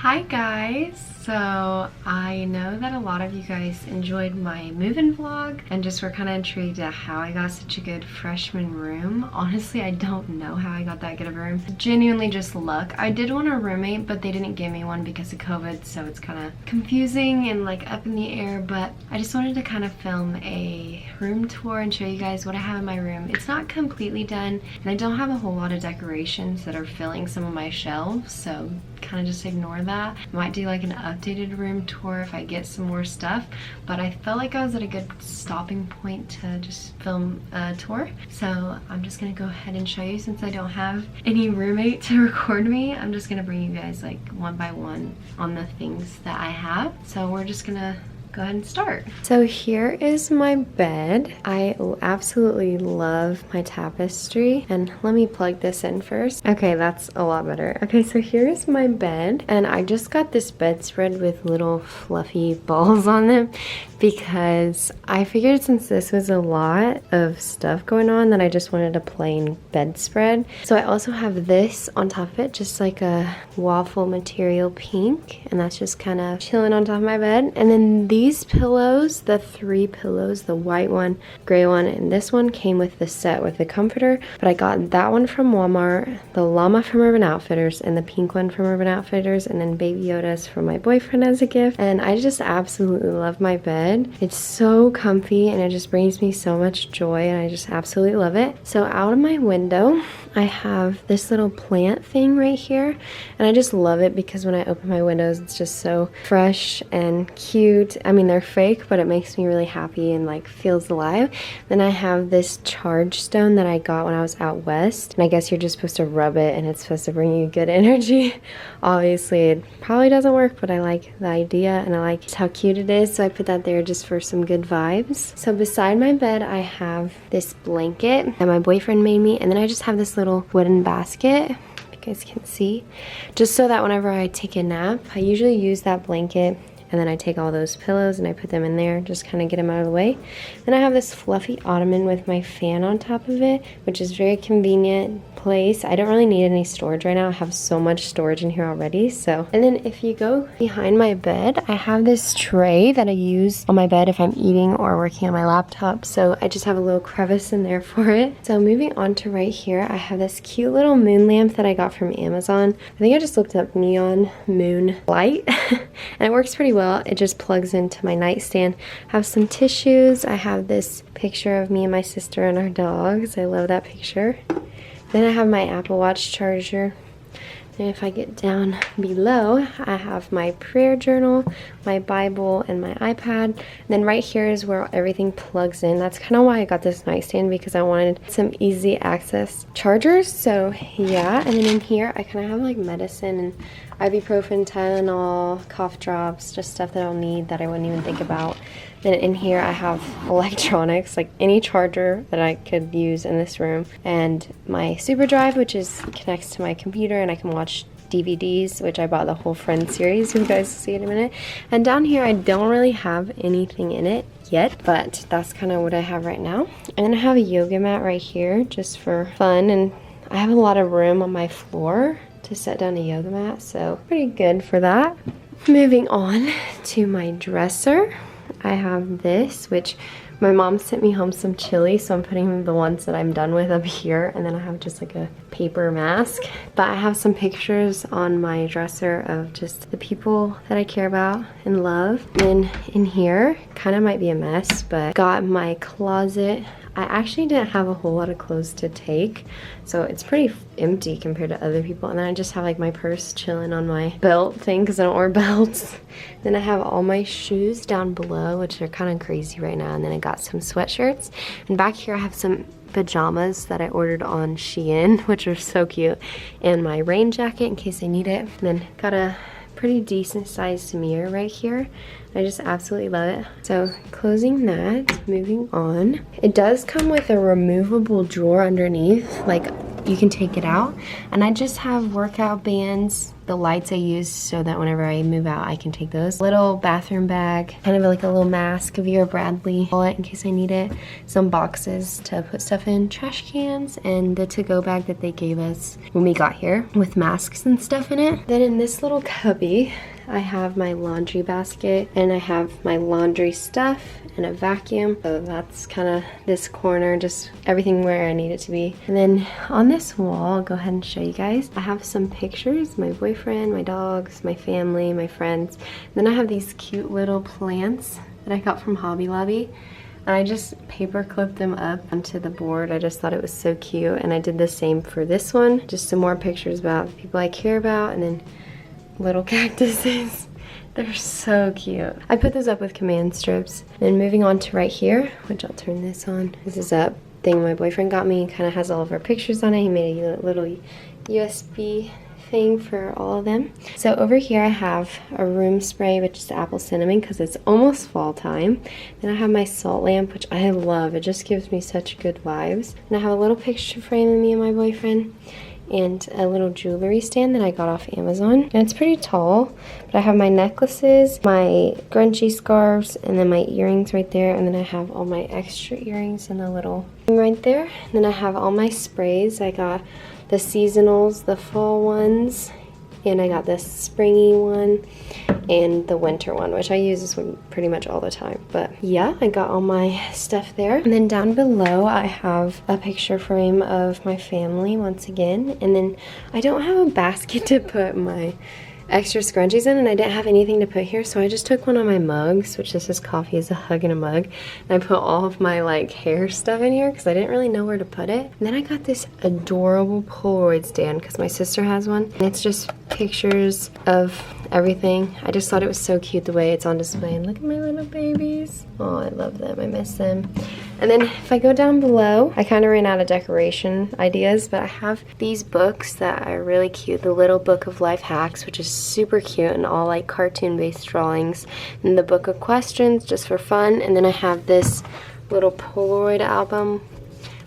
Hi guys! So I know that a lot of you guys enjoyed my move-in vlog and just were kind of intrigued at how I got such a good freshman room. Honestly, I don't know how I got that good of a room. Genuinely just luck. I did want a roommate, but they didn't give me one because of COVID, so it's kind of confusing and like up in the air, but I just wanted to kind of film a room tour and show you guys what I have in my room. It's not completely done and I don't have a whole lot of decorations that are filling some of my shelves, so kind of just ignore that. Might do like an updated room tour if I get some more stuff, but I felt like I was at a good stopping point to just film a tour, so I'm just gonna go ahead and show you. Since I don't have any roommate to record me, I'm just gonna bring you guys like one by one on the things that I have. So we're just gonna go ahead and start. So here is my bed. I absolutely love my tapestry, and let me plug this in first. Okay, that's a lot better. Okay, so here's my bed, and I just got this bedspread with little fluffy balls on them because I figured since this was a lot of stuff going on that I just wanted a plain bedspread. So I also have this on top of it, just like a waffle material pink, and that's just kind of chilling on top of my bed. And then these pillows, the 3 pillows, the white one, gray one, and this one came with the set with the comforter, but I got that one from Walmart, the llama from Urban Outfitters, and the pink one from Urban Outfitters, and then Baby Yoda's from my boyfriend as a gift. And I just absolutely love my bed. It's so comfy and it just brings me so much joy, and I just absolutely love it. So out of my window I have this little plant thing right here, and I just love it because when I open my windows it's just so fresh and cute. I mean, they're fake, but it makes me really happy and like feels alive. Then I have this charge stone that I got when I was out west, and I guess you're just supposed to rub it and it's supposed to bring you good energy. Obviously it probably doesn't work, but I like the idea and I like how cute it is, so I put that there just for some good vibes. So beside my bed I have this blanket that my boyfriend made me, and then I just have this little wooden basket, if you guys can see, just so that whenever I take a nap, I usually use that blanket, and then I take all those pillows and I put them in there, just kind of get them out of the way. Then I have this fluffy ottoman with my fan on top of it, which is very convenient place. I don't really need any storage right now. I have so much storage in here already. So, and then if you go behind my bed, I have this tray that I use on my bed if I'm eating or working on my laptop. So I just have a little crevice in there for it. So moving on to right here, I have this cute little moon lamp that I got from Amazon. I think I just looked up neon moon light and it works pretty well. It just plugs into my nightstand. I have some tissues. I have this picture of me and my sister and our dogs. I love that picture. Then I have my Apple Watch charger. And if I get down below, I have my prayer journal, my Bible, and my iPad. And then right here is where everything plugs in. That's kind of why I got this nightstand, because I wanted some easy access chargers. So yeah, and then in here I kind of have like medicine and ibuprofen, Tylenol, cough drops, just stuff that I'll need that I wouldn't even think about. Then in here I have electronics, like any charger that I could use in this room, and my super drive, which connects to my computer and I can watch DVDs, which I bought the whole Friends series, you guys will see in a minute. And down here I don't really have anything in it yet, but that's kind of what I have right now. And then I have a yoga mat right here just for fun, and I have a lot of room on my floor to set down a yoga mat, so pretty good for that. Moving on to my dresser, I have this, which my mom sent me home some chili, so I'm putting the ones that I'm done with up here, and then I have just like a paper mask. But I have some pictures on my dresser of just the people that I care about and love. Then in here, kind of might be a mess, but got my closet. I actually didn't have a whole lot of clothes to take, so it's pretty empty compared to other people. And then I just have like my purse chilling on my belt thing because I don't wear belts. Then I have all my shoes down below, which are kind of crazy right now. And then I got some sweatshirts. And back here I have some pajamas that I ordered on Shein, which are so cute. And my rain jacket in case I need it. And then got a pretty decent sized mirror right here. I just absolutely love it. So closing that, moving on. It does come with a removable drawer underneath. Like you can take it out. And I just have workout bands, the lights I use so that whenever I move out I can take those. Little bathroom bag, kind of like a little mask, a Vera Bradley wallet in case I need it. Some boxes to put stuff in, trash cans, and the to-go bag that they gave us when we got here with masks and stuff in it. Then in this little cubby, I have my laundry basket and I have my laundry stuff and a vacuum. So that's kind of this corner, just everything where I need it to be. And then on this wall, I'll go ahead and show you guys. I have some pictures, my boyfriend, my dogs, my family, my friends. And then I have these cute little plants that I got from Hobby Lobby. And I just paper clipped them up onto the board. I just thought it was so cute. And I did the same for this one. Just some more pictures about the people I care about, and then little cactuses. They're so cute. I put those up with command strips. Then moving on to right here, which I'll turn this on. This is a thing my boyfriend got me. Kind of has all of our pictures on it. He made a little USB thing for all of them. So over here I have a room spray, which is apple cinnamon because it's almost fall time. Then I have my salt lamp, which I love. It just gives me such good vibes. And I have a little picture frame of me and my boyfriend, and a little jewelry stand that I got off Amazon. And it's pretty tall, but I have my necklaces, my scrunchy scarves, and then my earrings right there. And then I have all my extra earrings in a little thing right there. And then I have all my sprays. I got the seasonals, the fall ones, and I got this springy one and the winter one, which I use this one pretty much all the time. But yeah, I got all my stuff there. And then down below I have a picture frame of my family once again. And then I don't have a basket to put my extra scrunchies in, and I didn't have anything to put here, so I just took one of my mugs, which this is coffee is a hug in a mug, and I put all of my like hair stuff in here because I didn't really know where to put it. And then I got this adorable Polaroid stand because my sister has one, and it's just pictures of everything. I just thought it was so cute the way it's on display. And look at my little babies. Oh, I love them. I miss them. And then if I go down below, I kind of ran out of decoration ideas, but I have these books that are really cute. The Little Book of Life Hacks, which is super cute and all like cartoon-based drawings. And the Book of Questions, just for fun. And then I have this little Polaroid album,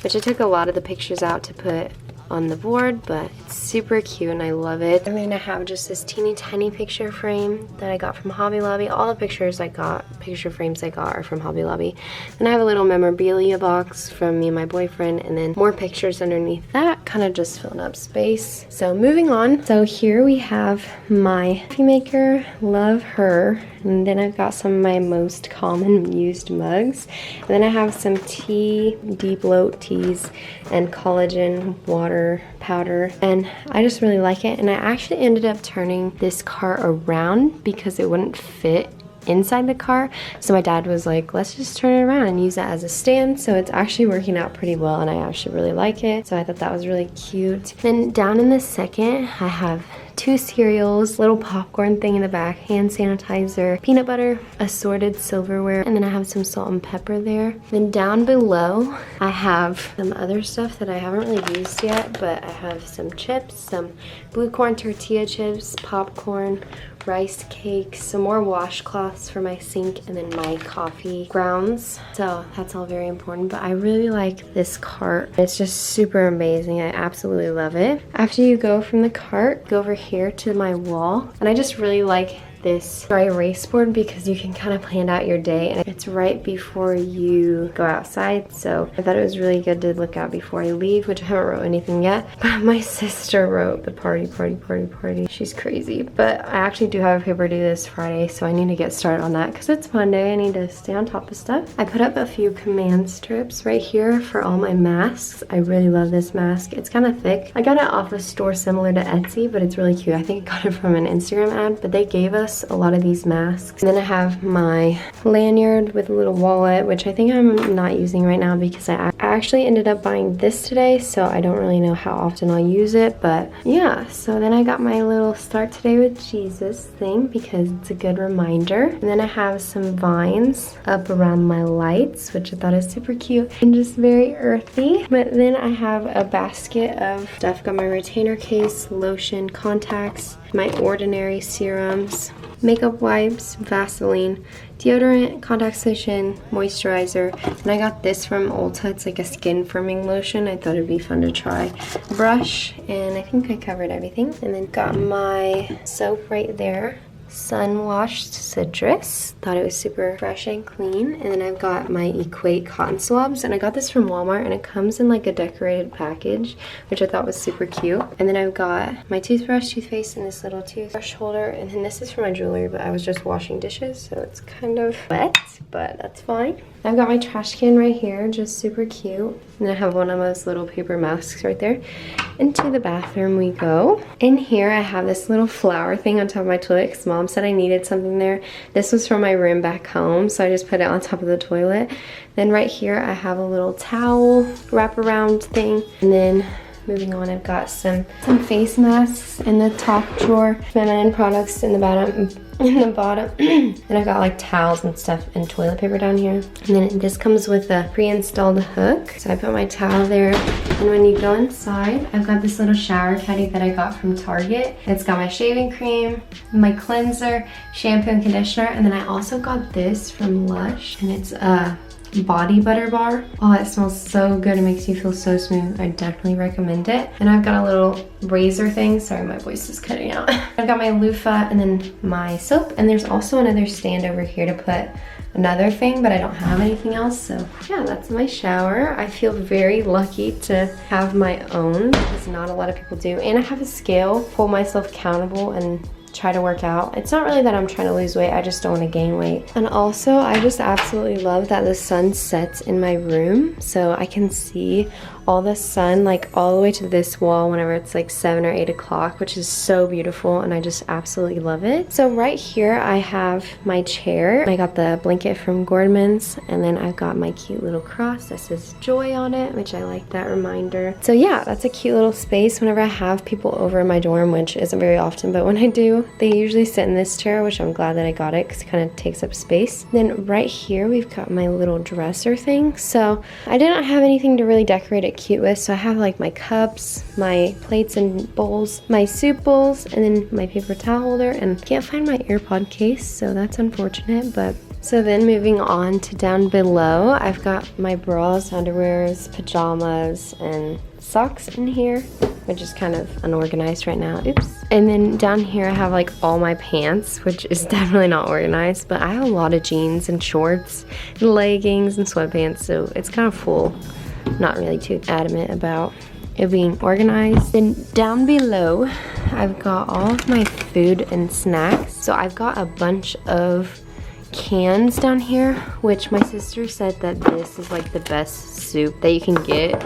which I took a lot of the pictures out to put on the board, but it's super cute and I love it. And then I have just this teeny tiny picture frame that I got from Hobby Lobby. All the pictures I got, picture frames I got, are from Hobby Lobby. And I have a little memorabilia box from me and my boyfriend, and then more pictures underneath that, kind of just filling up space. So moving on. So here we have my coffee maker, love her. And then I've got some of my most common used mugs. And then I have some tea, deep bloat teas, and collagen water powder. And I just really like it. And I actually ended up turning this cart around because it wouldn't fit inside the car. So my dad was like, let's just turn it around and use that as a stand. So it's actually working out pretty well and I actually really like it. So I thought that was really cute. Then down in the second, I have 2 cereals, little popcorn thing in the back, hand sanitizer, peanut butter, assorted silverware, and then I have some salt and pepper there. Then down below, I have some other stuff that I haven't really used yet, but I have some chips, some blue corn tortilla chips, popcorn, rice cakes, some more washcloths for my sink, and then my coffee grounds. So that's all very important, but I really like this cart. It's just super amazing. I absolutely love it. After you go from the cart, go over here to my wall, and I just really like this dry erase board because you can kind of plan out your day, and it's right before you go outside. So I thought it was really good to look out before I leave, which I haven't wrote anything yet, but my sister wrote the party. She's crazy, but I actually do have a paper due this Friday, so I need to get started on that because it's Monday. I need to stay on top of stuff. I put up a few command strips right here for all my masks. I really love this mask. It's kind of thick. I got it off a store similar to Etsy, but it's really cute. I think I got it from an Instagram ad, but they gave us a lot of these masks. And then I have my lanyard with a little wallet, which I think I'm not using right now because I actually ended up buying this today, so I don't really know how often I'll use it, but yeah. So then I got my little Start Today with Jesus thing because it's a good reminder. And then I have some vines up around my lights, which I thought is super cute and just very earthy. But then I have a basket of stuff. Got my retainer case, lotion, contacts, my ordinary serums, makeup wipes, Vaseline, deodorant, contact solution, moisturizer, and I got this from Ulta. It's like a skin firming lotion. I thought it'd be fun to try. Brush, and I think I covered everything. And then got my soap right there. Sun washed citrus. Thought it was super fresh and clean. And then I've got my Equate cotton swabs, and I got this from Walmart, and it comes in like a decorated package, which I thought was super cute. And then I've got my toothbrush, toothpaste, and this little toothbrush holder. And then this is for my jewelry, but I was just washing dishes, so it's kind of wet, but that's fine. I've got my trash can right here, just super cute. And I have one of those little paper masks right there. Into the bathroom we go. In here I have this little flower thing on top of my toilet because Mom said I needed something there. This was from my room back home, so I just put it on top of the toilet. Then right here I have a little towel wraparound thing. And then moving on, I've got some face masks in the top drawer, feminine products in the bottom. And I've got like towels and stuff and toilet paper down here. And then this comes with a pre-installed hook. So I put my towel there. And when you go inside, I've got this little shower caddy that I got from Target. It's got my shaving cream, my cleanser, shampoo and conditioner. And then I also got this from Lush, and it's a body butter bar. Oh, it smells so good. It makes you feel so smooth. I definitely recommend it. And I've got a little razor thing. Sorry, my voice is cutting out. I've got my loofah and then my soap. And there's also another stand over here to put another thing, but I don't have anything else. So yeah, that's my shower. I feel very lucky to have my own because not a lot of people do. And I have a scale, hold myself accountable and try to work out. It's not really that I'm trying to lose weight, I just don't want to gain weight. And also, I just absolutely love that the sun sets in my room, so I can see all the sun like all the way to this wall whenever it's like 7 or 8 o'clock, which is so beautiful, and I just absolutely love it. So right here I have my chair. I got the blanket from Gordman's, and then I've got my cute little cross that says joy on it, which I like that reminder. So yeah, that's a cute little space whenever I have people over in my dorm, which isn't very often, but when I do, they usually sit in this chair, which I'm glad that I got it because it kind of takes up space. Then right here we've got my little dresser thing. So I did not have anything to really decorate it cute with, so I have like my cups, my plates and bowls, my soup bowls, and then my paper towel holder, and can't find my AirPod case, so that's unfortunate. But so then moving on to down below, I've got my bras, underwears, pajamas, and socks in here, which is kind of unorganized right now. Oops. And then down here I have like all my pants, which is definitely not organized, but I have a lot of jeans and shorts and leggings and sweatpants, so it's kind of full. Not really too adamant about it being organized. Then down below I've got all of my food and snacks. So I've got a bunch of cans down here, which my sister said that this is like the best soup that you can get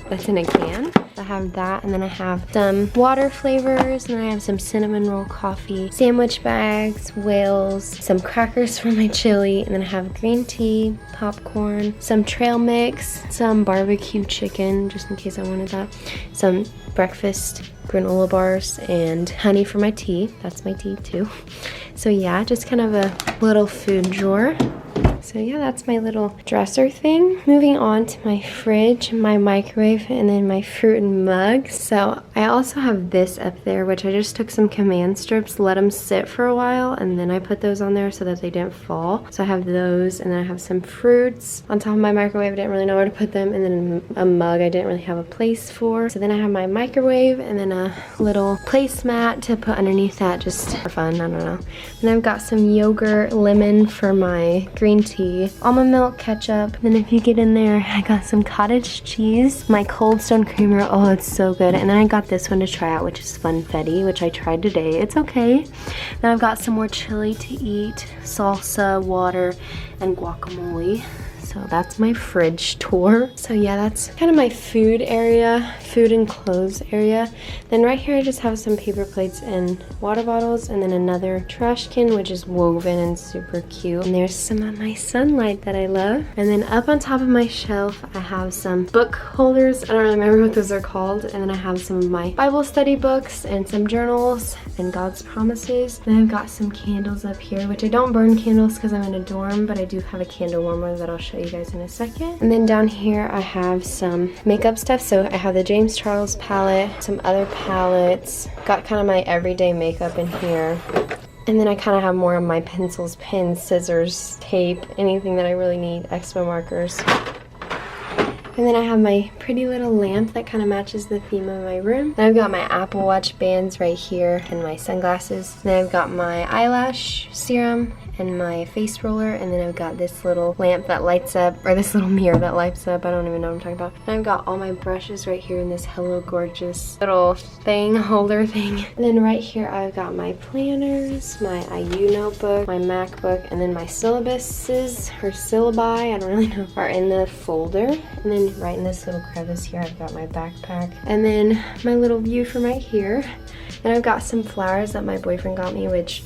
that's in a can. I have that, and then I have some water flavors, and then I have some cinnamon roll coffee, sandwich bags, whales, some crackers for my chili, and then I have green tea, popcorn, some trail mix, some barbecue chicken, just in case I wanted that, some breakfast granola bars, and honey for my tea. That's my tea too. So yeah, just kind of a little food drawer. So yeah, that's my little dresser thing. Moving on to my fridge, my microwave, and then my fruit and mug. So I also have this up there, which I just took some command strips, let them sit for a while, and then I put those on there so that they didn't fall. So I have those, and then I have some fruits on top of my microwave. I didn't really know where to put them, and then a mug I didn't really have a place for. So then I have my microwave, and then a little placemat to put underneath that just for fun, I don't know. And I've got some yogurt, lemon for my green tea, almond milk, ketchup. Then if you get in there, I got some cottage cheese, my Cold Stone creamer. Oh, it's so good. And then I got this one to try out, which is funfetti, which I tried today. It's okay. Then I've got some more chili to eat, salsa, water, and guacamole. So that's my fridge tour. So yeah, that's kind of my food area, food and clothes area. Then right here I just have some paper plates and water bottles, and then another trash can, which is woven and super cute. And there's some of my sunlight that I love. And then up on top of my shelf I have some book holders. I don't really remember what those are called. And then I have some of my Bible study books and some journals and God's promises. Then I've got some candles up here, which I don't burn candles because I'm in a dorm, but I do have a candle warmer that I'll show you guys in a second. And then down here I have some makeup stuff. So I have the James Charles palette, some other palettes, got kind of my everyday makeup in here. And then I kind of have more of my pencils, pens, scissors, tape, anything that I really need, expo markers. And then I have my pretty little lamp that kind of matches the theme of my room. Then I've got my Apple Watch bands right here and my sunglasses. Then I've got my eyelash serum and my face roller, and then I've got this little lamp that lights up, or this little mirror that lights up. I don't even know what I'm talking about. And I've got all my brushes right here in this Hello Gorgeous little thing, holder thing. And then right here I've got my planners, my IU notebook, my MacBook, and then my syllabuses, or syllabi, I don't really know, are in the folder. And then right in this little crevice here I've got my backpack. And then my little view from right here. And I've got some flowers that my boyfriend got me, which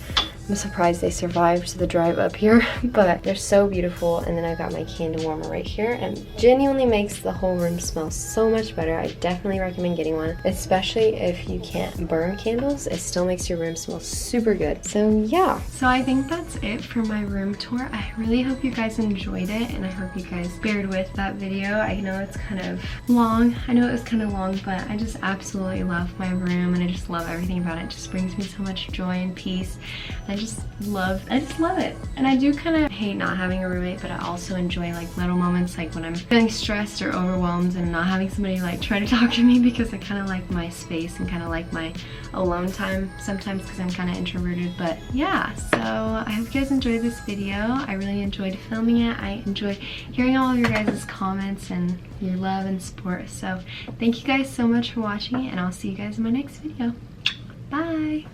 I'm surprised they survived the drive up here, but they're so beautiful. And then I got my candle warmer right here, and genuinely makes the whole room smell so much better. I definitely recommend getting one, especially if you can't burn candles. It still makes your room smell super good. So yeah. So I think that's it for my room tour. I really hope you guys enjoyed it, and I hope you guys bared with that video. I know it's kind of long. I know it was kind of long, but I just absolutely love my room, and I just love everything about it. It just brings me so much joy and peace. I just love it. And I do kind of hate not having a roommate, but I also enjoy like little moments, like when I'm feeling stressed or overwhelmed and not having somebody like try to talk to me, because I kind of like my space and kind of like my alone time sometimes because I'm kind of introverted. But yeah, so I hope you guys enjoyed this video. I really enjoyed filming it. I enjoyed hearing all of your guys' comments and your love and support. So thank you guys so much for watching, and I'll see you guys in my next video. Bye!